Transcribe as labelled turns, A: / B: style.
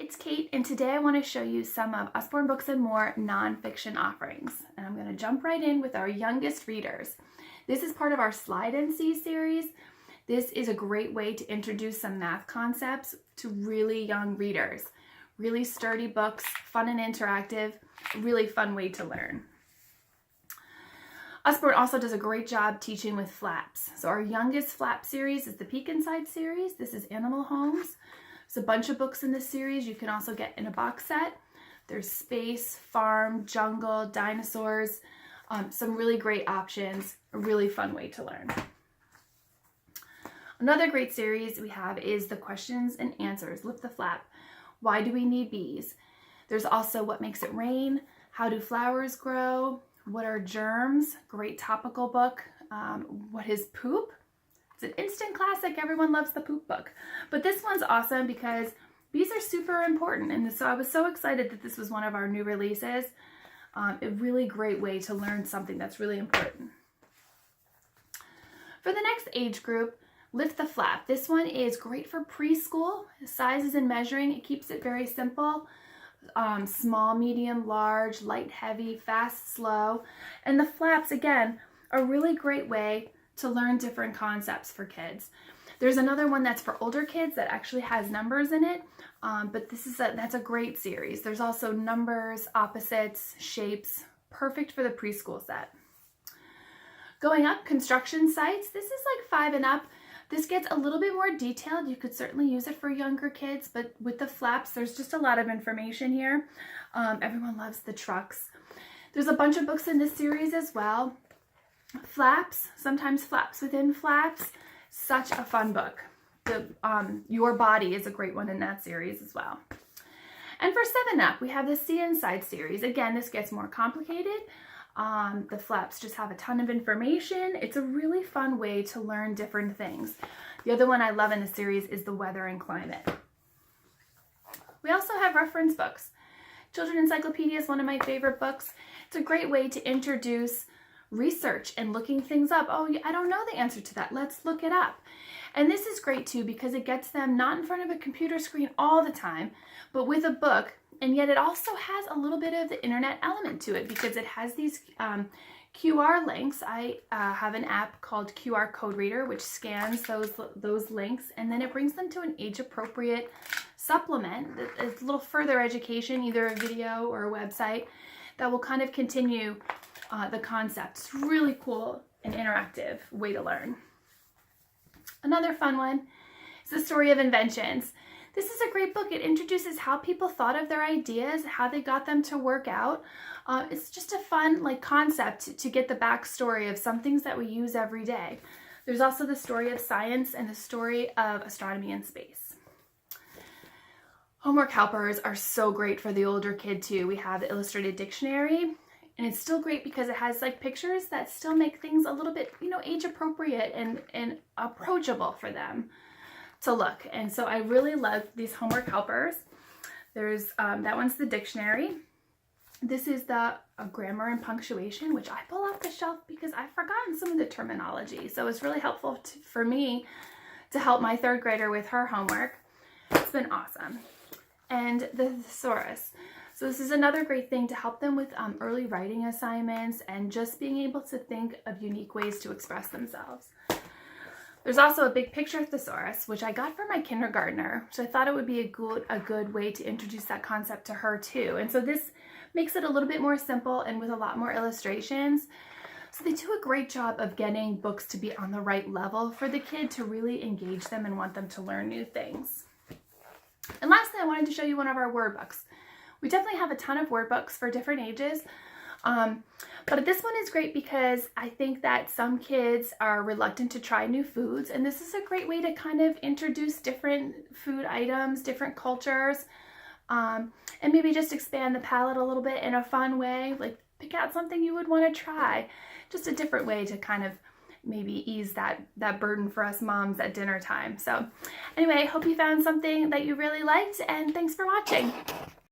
A: it's Kate, and today I want to show you some of Usborne Books and More nonfiction offerings. And I'm going to jump right in with our youngest readers. This is part of our Slide and See series. This is a great way to introduce some math concepts to really young readers. Really sturdy books, fun and interactive, really fun way to learn. Usborne also does a great job teaching with flaps. So our youngest flap series is the Peek Inside series. This is Animal Homes. There's a bunch of books in this series you can also get in a box set. There's space, farm, jungle, dinosaurs, some really great options, a really fun way to learn. Another great series we have is the Questions and Answers, Lift the Flap. Why do we need bees? There's also What Makes It Rain, How Do Flowers Grow, What Are Germs? Great topical book. What is Poop? It's an instant classic. Everyone loves the poop book. But this one's awesome because bees are super important. And so I was so excited that this was one of our new releases. A really great way to learn something that's really important. For the next age group, Lift the Flap. This one is great for preschool. Sizes and measuring, it keeps it very simple. Small, medium, large, light, heavy, fast, slow. And the flaps, again, are a really great way to learn different concepts for kids. There's another one that's for older kids that actually has numbers in it, but that's a great series. There's also numbers, opposites, shapes, perfect for the preschool set. Going up, construction sites. This is like 5 and up. This gets a little bit more detailed. You could certainly use it for younger kids, but with the flaps, there's just a lot of information here. Everyone loves the trucks. There's a bunch of books in this series as well. Flaps, sometimes flaps within flaps. Such a fun book. Your Body is a great one in that series as well. And for 7 up, we have the See Inside series. Again, this gets more complicated. The flaps just have a ton of information. It's a really fun way to learn different things. The other one I love in the series is the Weather and Climate. We also have reference books. Children's Encyclopedia is one of my favorite books. It's a great way to introduce research and looking things up. Oh, I don't know the answer to that. Let's look it up. And this is great too because it gets them not in front of a computer screen all the time, but with a book. And yet it also has a little bit of the internet element to it because it has these QR links. I have an app called QR Code Reader, which scans those links, and then it brings them to an age-appropriate supplement. It's a little further education, either a video or a website, that will kind of continue the concept. It's really cool and interactive way to learn. Another fun one is The Story of Inventions. This is a great book. It introduces how people thought of their ideas, how they got them to work out. It's just a fun concept to get the backstory of some things that we use every day. There's also the story of science and the story of astronomy and space. Homework helpers are so great for the older kid too. We have the illustrated dictionary, and it's still great because it has pictures that still make things a little bit, age appropriate and approachable for them to look. And so I really love these homework helpers. There's that one's the dictionary. This is the grammar and punctuation, which I pull off the shelf because I've forgotten some of the terminology. So it's really helpful for me to help my 3rd grader with her homework. It's been awesome. And the thesaurus. So this is another great thing to help them with early writing assignments and just being able to think of unique ways to express themselves. There's also a big picture thesaurus, which I got for my kindergartner, so I thought it would be a good way to introduce that concept to her too. And so this makes it a little bit more simple and with a lot more illustrations. So they do a great job of getting books to be on the right level for the kid to really engage them and want them to learn new things. And lastly, I wanted to show you one of our word books. We definitely have a ton of word books for different ages. But this one is great because I think that some kids are reluctant to try new foods, and this is a great way to kind of introduce different food items, different cultures, and maybe just expand the palate a little bit in a fun way, pick out something you would want to try. Just a different way to kind of maybe ease that burden for us moms at dinner time. So anyway, I hope you found something that you really liked, and thanks for watching.